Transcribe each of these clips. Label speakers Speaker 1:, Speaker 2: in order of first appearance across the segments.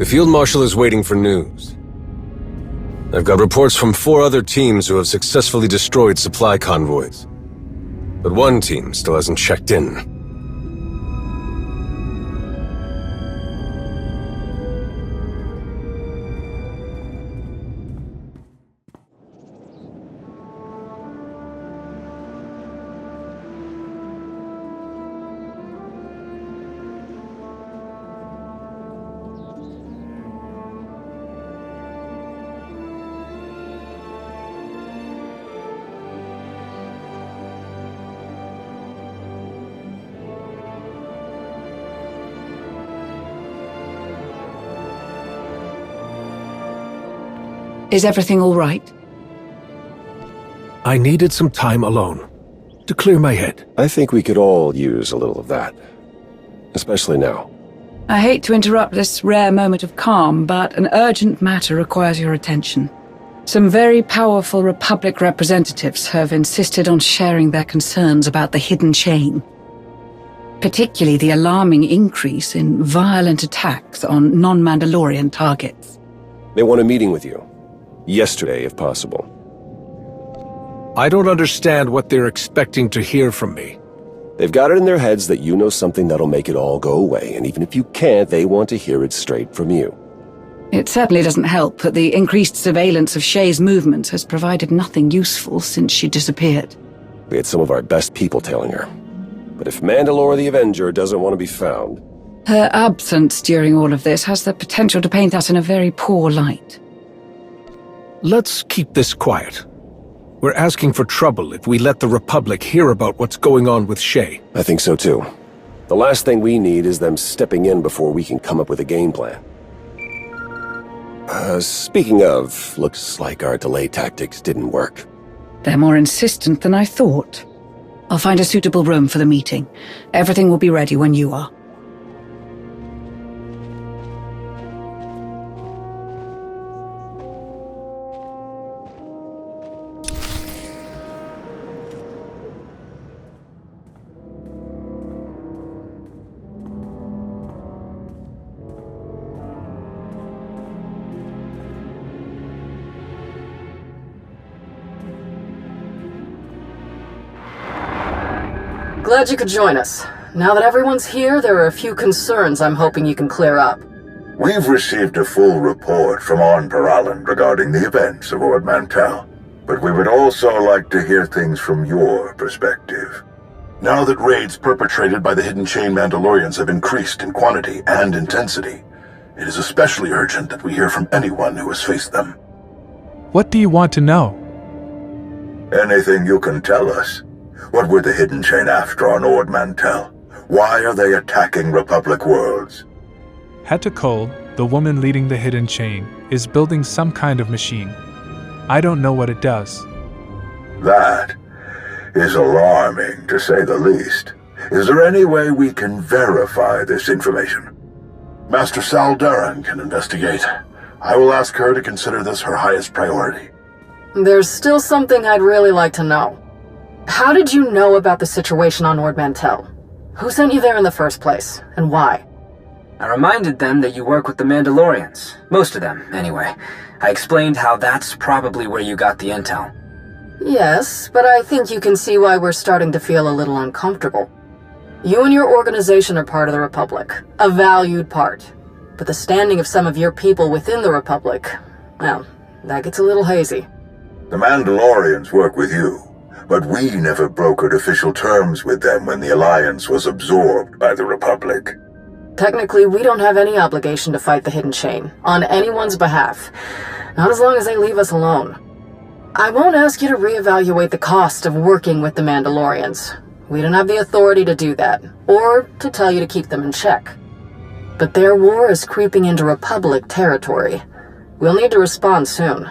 Speaker 1: The Field Marshal is waiting for news. I've got reports from 4 other teams who have successfully destroyed supply convoys. But one team still hasn't checked in.
Speaker 2: Is everything all right?
Speaker 3: I needed some time alone, to clear my head.
Speaker 4: I think we could all use a little of that. Especially now.
Speaker 2: I hate to interrupt this rare moment of calm, but an urgent matter requires your attention. Some very powerful Republic representatives have insisted on sharing their concerns about the hidden chain. Particularly the alarming increase in violent attacks on non-Mandalorian targets.
Speaker 4: They want a meeting with you. Yesterday, if possible.
Speaker 3: I don't understand what they're expecting to hear from me.
Speaker 4: They've got it in their heads that you know something that'll make it all go away, and even if you can't, they want to hear it straight from you.
Speaker 2: It certainly doesn't help that the increased surveillance of Shay's movements has provided nothing useful since she disappeared.
Speaker 4: We had some of our best people tailing her. But if Mandalore the Avenger doesn't want to be found...
Speaker 2: Her absence during all of this has the potential to paint us in a very poor light.
Speaker 3: Let's keep this quiet. We're asking for trouble if we let the Republic hear about what's going on with Shay.
Speaker 4: I think so too. The last thing we need is them stepping in before we can come up with a game plan. Speaking of, looks like our delay tactics didn't work.
Speaker 2: They're more insistent than I thought. I'll find a suitable room for the meeting. Everything will be ready when you are.
Speaker 5: Glad you could join us. Now that everyone's here, there are a few concerns I'm hoping you can clear up.
Speaker 6: We've received a full report from On Paralan regarding the events of Ord Mantell, but we would also like to hear things from your perspective. Now that raids perpetrated by the Hidden Chain Mandalorians have increased in quantity and intensity, it is especially urgent that we hear from anyone who has faced them.
Speaker 7: What do you want to know?
Speaker 6: Anything you can tell us. What were the Hidden Chain after on Ord Mantell? Why are they attacking Republic worlds?
Speaker 7: Hutta Cole, the woman leading the Hidden Chain, is building some kind of machine. I don't know what it does.
Speaker 6: That is alarming, to say the least. Is there any way we can verify this information?
Speaker 8: Master Saldaran can investigate. I will ask her to consider this her highest priority.
Speaker 5: There's still something I'd really like to know. How did you know about the situation on Ord Mantell? Who sent you there in the first place, and why?
Speaker 9: I reminded them that you work with the Mandalorians. Most of them, anyway. I explained how that's probably where you got the intel.
Speaker 5: Yes, but I think you can see why we're starting to feel a little uncomfortable. You and your organization are part of the Republic, a valued part. But the standing of some of your people within the Republic, well, that gets a little hazy.
Speaker 6: The Mandalorians work with you, but we never brokered official terms with them when the Alliance was absorbed by the Republic.
Speaker 5: Technically, we don't have any obligation to fight the Hidden Chain, on anyone's behalf. Not as long as they leave us alone. I won't ask you to reevaluate the cost of working with the Mandalorians. We don't have the authority to do that, or to tell you to keep them in check. But their war is creeping into Republic territory. We'll need to respond soon.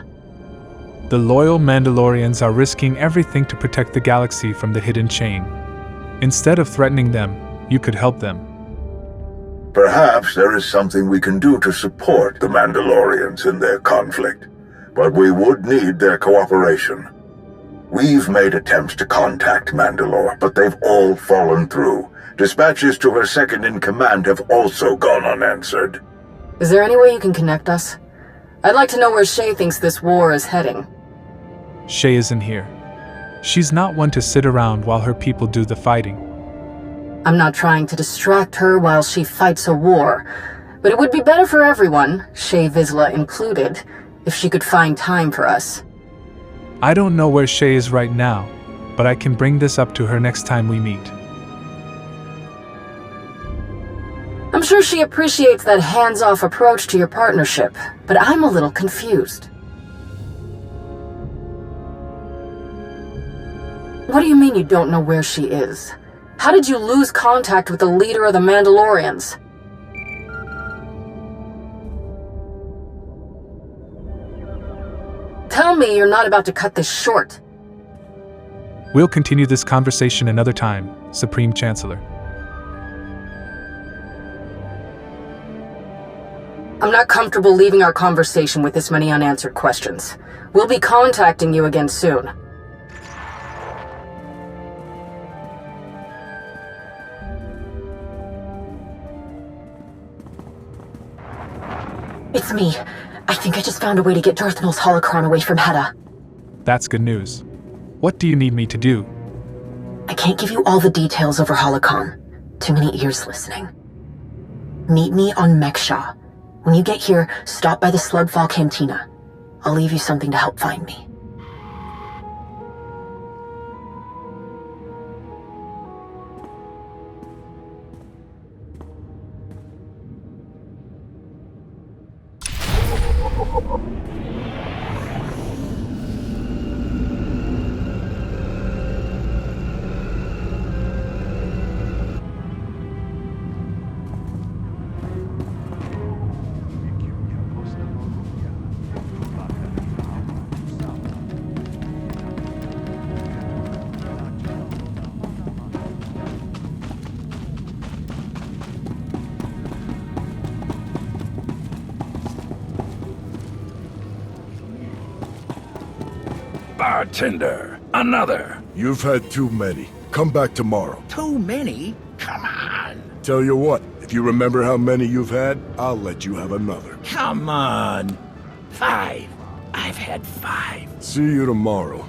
Speaker 7: The loyal Mandalorians are risking everything to protect the galaxy from the Hidden Chain. Instead of threatening them, you could help them.
Speaker 6: Perhaps there is something we can do to support the Mandalorians in their conflict, but we would need their cooperation. We've made attempts to contact Mandalore, but they've all fallen through. Dispatches to her second-in-command have also gone unanswered.
Speaker 5: Is there any way you can connect us? I'd like to know where Shay thinks this war is heading.
Speaker 7: Shay isn't here. She's not one to sit around while her people do the fighting.
Speaker 5: I'm not trying to distract her while she fights a war, but it would be better for everyone, Shay Vizsla included, if she could find time for us.
Speaker 7: I don't know where Shay is right now, but I can bring this up to her next time we meet.
Speaker 5: I'm sure she appreciates that hands-off approach to your partnership, but I'm a little confused. What do you mean you don't know where she is? How did you lose contact with the leader of the Mandalorians? Tell me you're not about to cut this short.
Speaker 7: We'll continue this conversation another time, Supreme Chancellor.
Speaker 5: I'm not comfortable leaving our conversation with this many unanswered questions. We'll be contacting you again soon.
Speaker 10: It's me. I think I just found a way to get Darth Maul's holocron away from Hutta.
Speaker 7: That's good news. What do you need me to do?
Speaker 10: I can't give you all the details over Holocon. Too many ears listening. Meet me on Mek-Sha. When you get here, stop by the Slugfall Cantina. I'll leave you something to help find me.
Speaker 11: Bartender, another.
Speaker 8: You've had too many. Come back tomorrow.
Speaker 11: Too many? Come on.
Speaker 8: Tell you what, if you remember how many you've had, I'll let you have another.
Speaker 11: Come on. 5. I've had 5.
Speaker 8: See you tomorrow.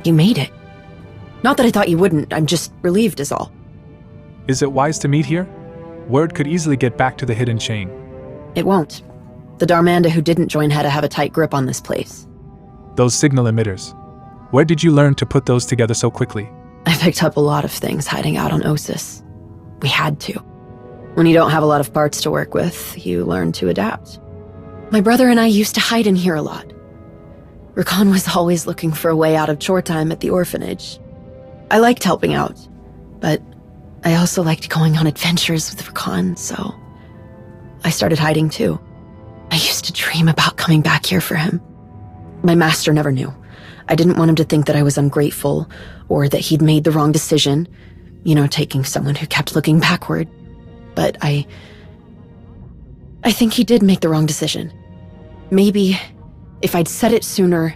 Speaker 10: You made it. Not that I thought you wouldn't, I'm just relieved is all.
Speaker 7: Is it wise to meet here? Word could easily get back to the hidden chain.
Speaker 10: It won't. The Darmanda who didn't join had to have a tight grip on this place.
Speaker 7: Those signal emitters. Where did you learn to put those together so quickly?
Speaker 10: I picked up a lot of things hiding out on Ossus. We had to. When you don't have a lot of parts to work with, you learn to adapt. My brother and I used to hide in here a lot. Rakan was always looking for a way out of chore time at the orphanage. I liked helping out, but I also liked going on adventures with Rakan, so I started hiding too. I used to dream about coming back here for him. My master never knew. I didn't want him to think that I was ungrateful or that he'd made the wrong decision, taking someone who kept looking backward. But I think he did make the wrong decision. Maybe if I'd said it sooner,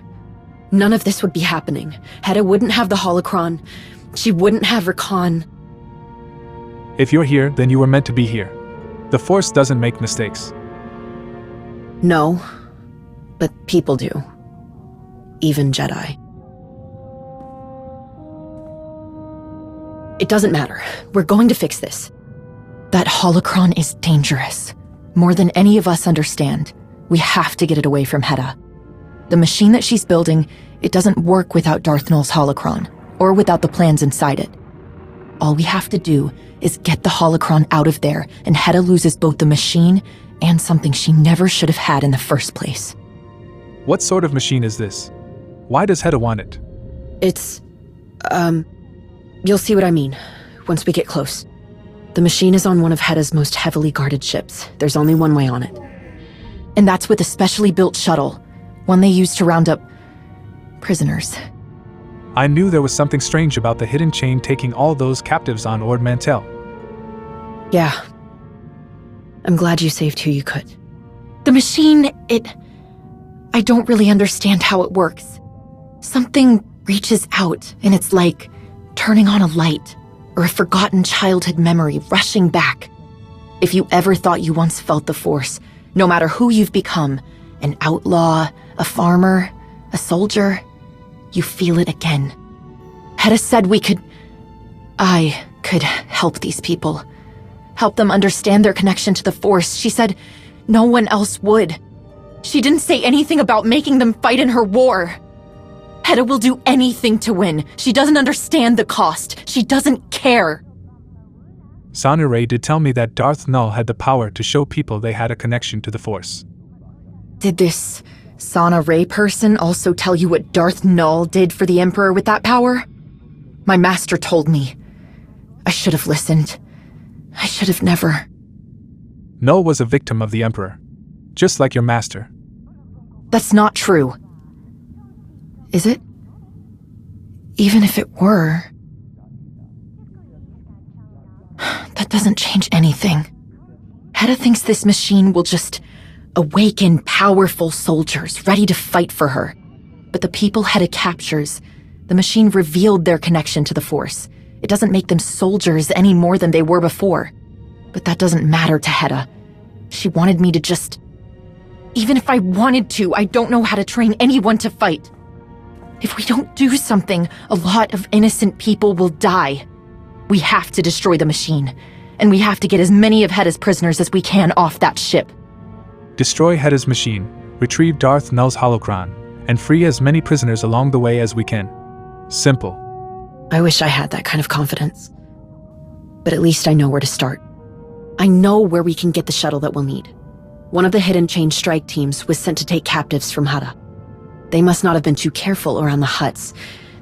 Speaker 10: none of this would be happening. Hutta wouldn't have the holocron. She wouldn't have Rakan.
Speaker 7: If you're here, then you were meant to be here. The Force doesn't make mistakes.
Speaker 10: No, but people do. Even Jedi. It doesn't matter. We're going to fix this. That holocron is dangerous. More than any of us understand. We have to get it away from Hutta. The machine that she's building, it doesn't work without Darth Nul's holocron, or without the plans inside it. All we have to do is get the holocron out of there, and Hutta loses both the machine and something she never should have had in the first place.
Speaker 7: What sort of machine is this? Why does Hutta want it?
Speaker 10: It's, you'll see what I mean once we get close. The machine is on one of Hutta's most heavily guarded ships. There's only one way on it. And that's with a specially built shuttle, one they use to round up prisoners.
Speaker 7: I knew there was something strange about the hidden chain taking all those captives on Ord Mantell.
Speaker 10: Yeah. I'm glad you saved who you could. The machine, I don't really understand how it works. Something reaches out, and it's like turning on a light, or a forgotten childhood memory rushing back. If you ever thought you once felt the Force, no matter who you've become, an outlaw, a farmer, a soldier, you feel it again. Hutta said I could help these people. Help them understand their connection to the Force. She said no one else would. She didn't say anything about making them fight in her war. Hutta will do anything to win. She doesn't understand the cost. She doesn't care.
Speaker 7: Sana Ray did tell me that Darth Nul had the power to show people they had a connection to the Force.
Speaker 10: Did this Sana Ray person also tell you what Darth Nul did for the Emperor with that power? My master told me. I should have listened. I should have never.
Speaker 7: Nul was a victim of the Emperor, just like your master.
Speaker 10: That's not true. Is it? Even if it were... That doesn't change anything. Hutta thinks this machine will just awaken powerful soldiers ready to fight for her. But the people Hutta captures, the machine revealed their connection to the Force. It doesn't make them soldiers any more than they were before. But that doesn't matter to Hutta. She wanted me to just... Even if I wanted to, I don't know how to train anyone to fight. If we don't do something, a lot of innocent people will die. We have to destroy the machine. and we have to get as many of Hutta's prisoners as we can off that ship.
Speaker 7: Destroy Hutta's machine, retrieve Darth Null's holocron, and free as many prisoners along the way as we can. Simple.
Speaker 10: I wish I had that kind of confidence. But at least I know where to start. I know where we can get the shuttle that we'll need. One of the hidden chain strike teams was sent to take captives from Hutta. They must not have been too careful around the Hutts.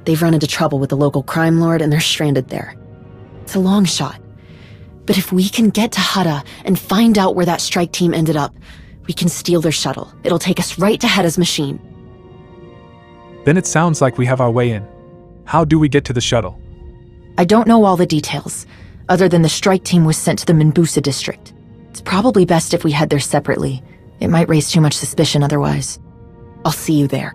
Speaker 10: They've run into trouble with the local crime lord and they're stranded there. It's a long shot. But if we can get to Hutta and find out where that strike team ended up, we can steal their shuttle. It'll take us right to Hutta's machine.
Speaker 7: Then it sounds like we have our way in. How do we get to the shuttle?
Speaker 10: I don't know all the details, other than the strike team was sent to the Minboosa district. It's probably best if we head there separately. It might raise too much suspicion otherwise. I'll see you there.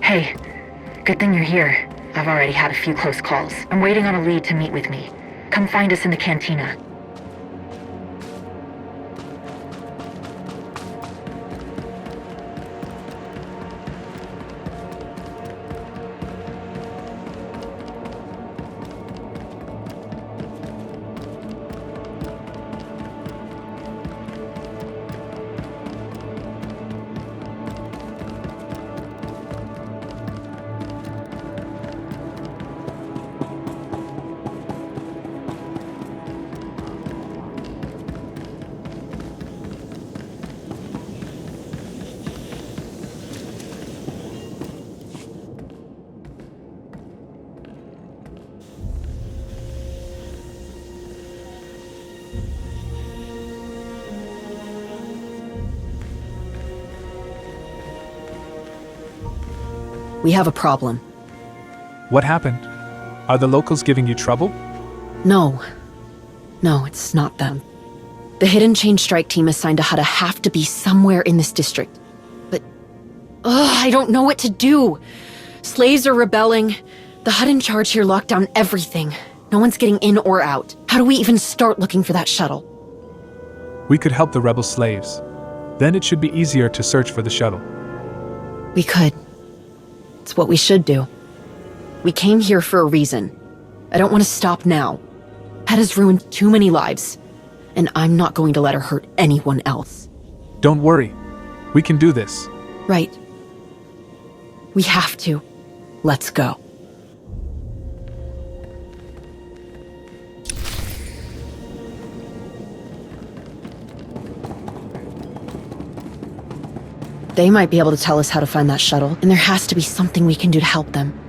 Speaker 10: Hey, good thing you're here. I've already had a few close calls. I'm waiting on a lead to meet with me. Come find us in the Cantina. We have a problem.
Speaker 7: What happened? Are the locals giving you trouble?
Speaker 10: No, it's not them. The hidden chain strike team assigned to Hutta have to be somewhere in this district. But, I don't know what to do. Slaves are rebelling. The Hutt in charge here locked down everything. No one's getting in or out. How do we even start looking for that shuttle?
Speaker 7: We could help the rebel slaves. Then it should be easier to search for the shuttle.
Speaker 10: We could. It's what we should do. We came here for a reason. I don't want to stop now. Hutta's ruined too many lives, and I'm not going to let her hurt anyone else.
Speaker 7: Don't worry. We can do this.
Speaker 10: Right. We have to. Let's go. They might be able to tell us how to find that shuttle, and there has to be something we can do to help them.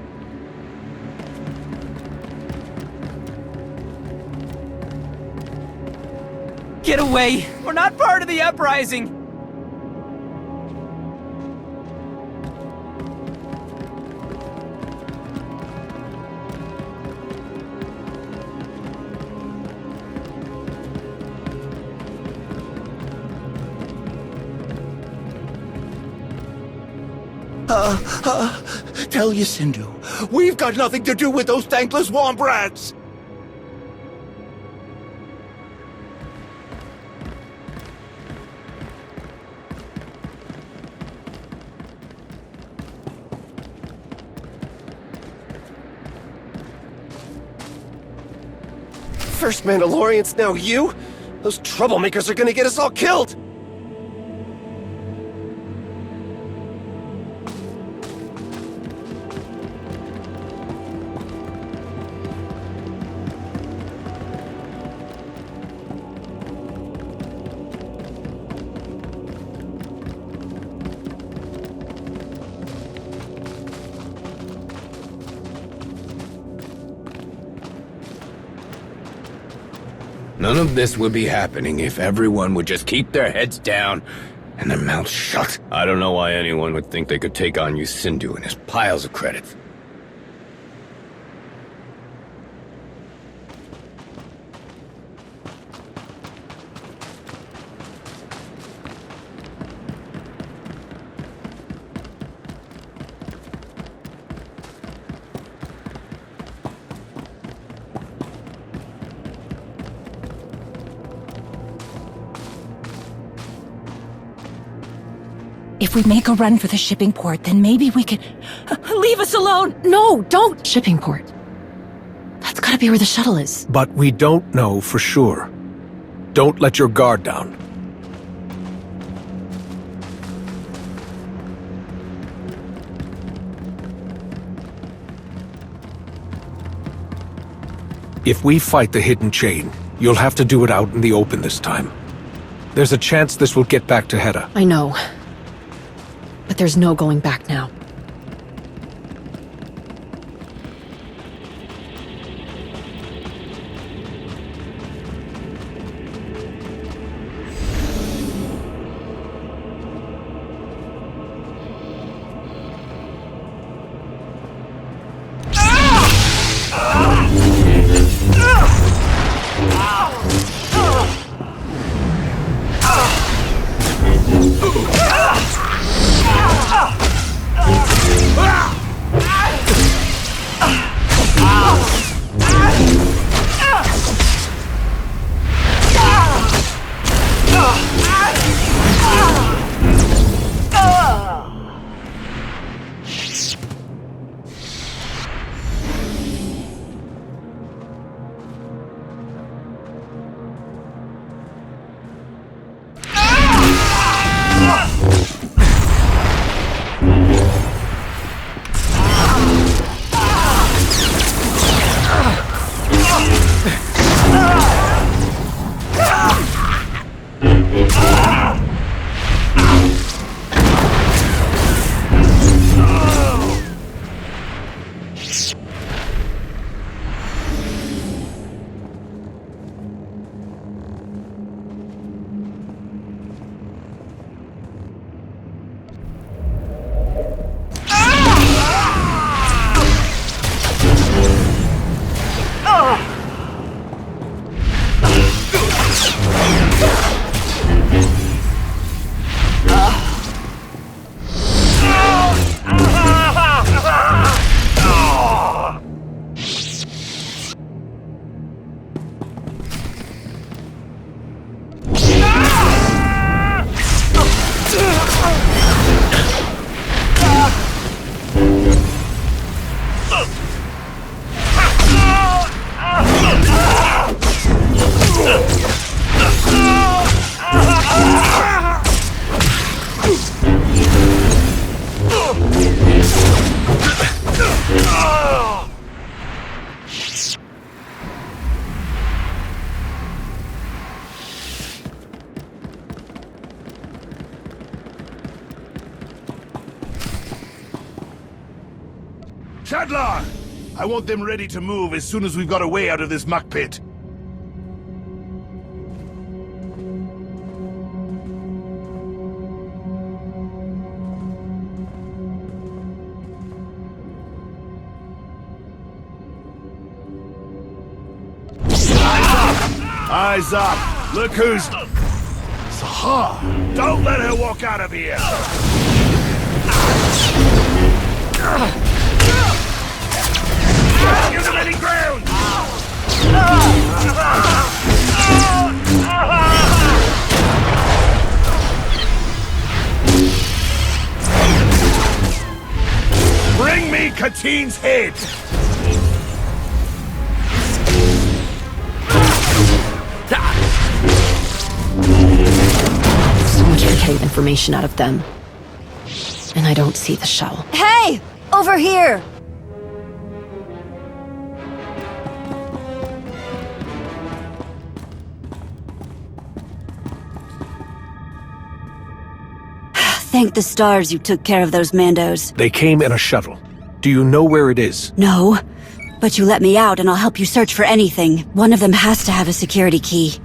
Speaker 12: Get away! We're not part of the uprising!
Speaker 11: Tell Yacindu, we've got nothing to do with those thankless wombrats!
Speaker 4: First Mandalorians, now you? Those troublemakers are gonna get us all killed!
Speaker 11: None of this would be happening if everyone would just keep their heads down and their mouths shut. I don't know why anyone would think they could take on Yacindu and his piles of credits.
Speaker 13: If we make a run for the shipping port, then maybe we could... Leave us alone!
Speaker 10: No, don't! Shipping port. That's gotta be where the shuttle is.
Speaker 3: But we don't know for sure. Don't let your guard down. If we fight the hidden chain, you'll have to do it out in the open this time. There's a chance this will get back to Hutta.
Speaker 10: I know. But there's no going back now.
Speaker 8: Shadlar! I want them ready to move as soon as we've got a way out of this muck pit. Eyes up! Look who's... Sahar! Don't let her walk out of here! Give them any ground! Bring me Katine's head!
Speaker 10: So much for getting information out of them. And I don't see the shell.
Speaker 14: Hey! Over here! Thank the stars you took care of those Mandos.
Speaker 3: They came in a shuttle. Do you know where it is?
Speaker 14: No, but you let me out and I'll help you search for anything. One of them has to have a security key.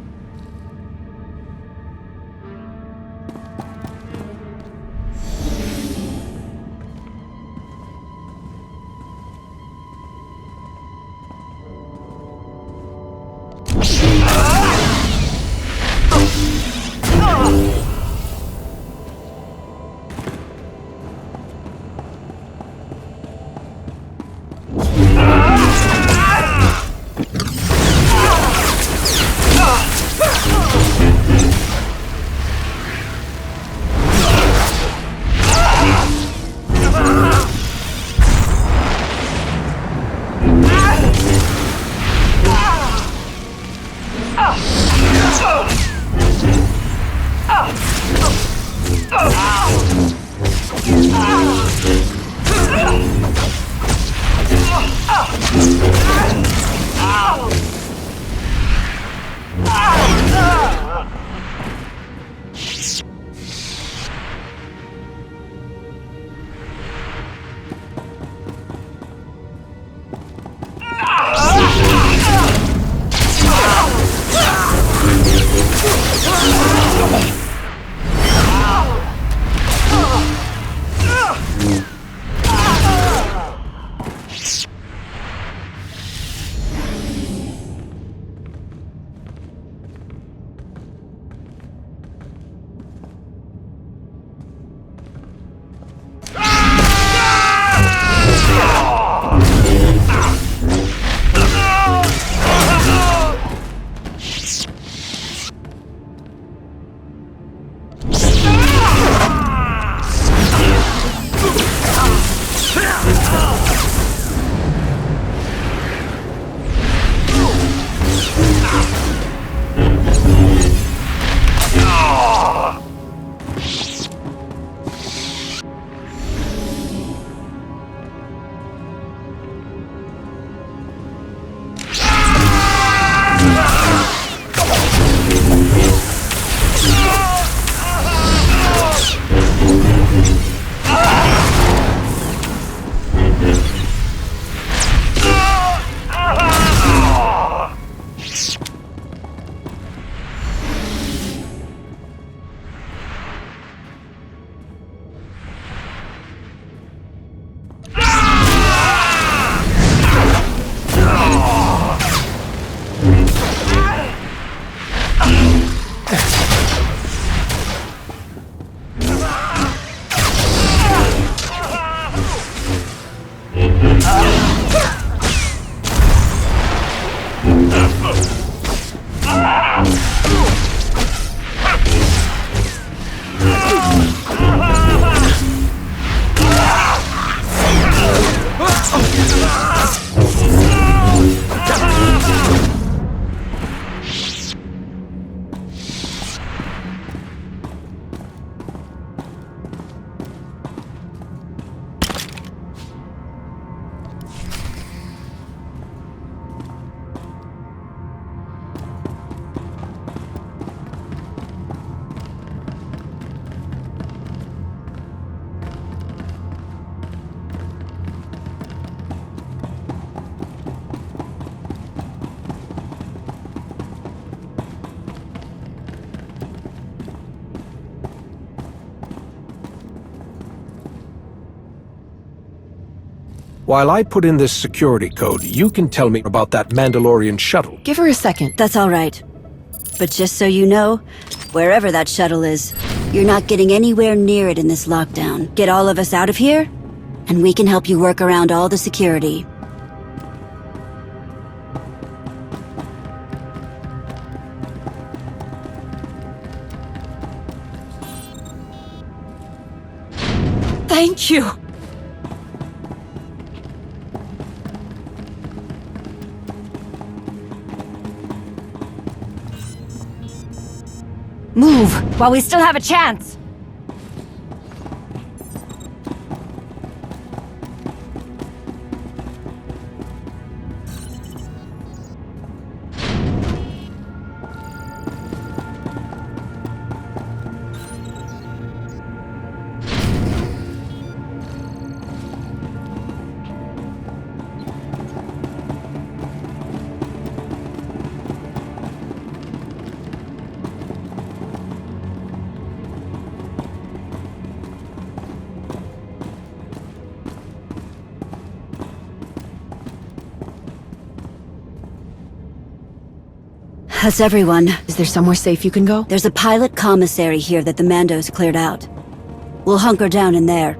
Speaker 3: While I put in this security code, you can tell me about that Mandalorian shuttle.
Speaker 10: Give her a second.
Speaker 14: That's all right. But just so you know, wherever that shuttle is, you're not getting anywhere near it in this lockdown. Get all of us out of here, and we can help you work around all the security.
Speaker 13: Thank you.
Speaker 15: Move, while we still have a chance!
Speaker 14: That's everyone.
Speaker 10: Is there somewhere safe you can go?
Speaker 14: There's a Pilot Commissary here that the Mandos cleared out. We'll hunker down in there.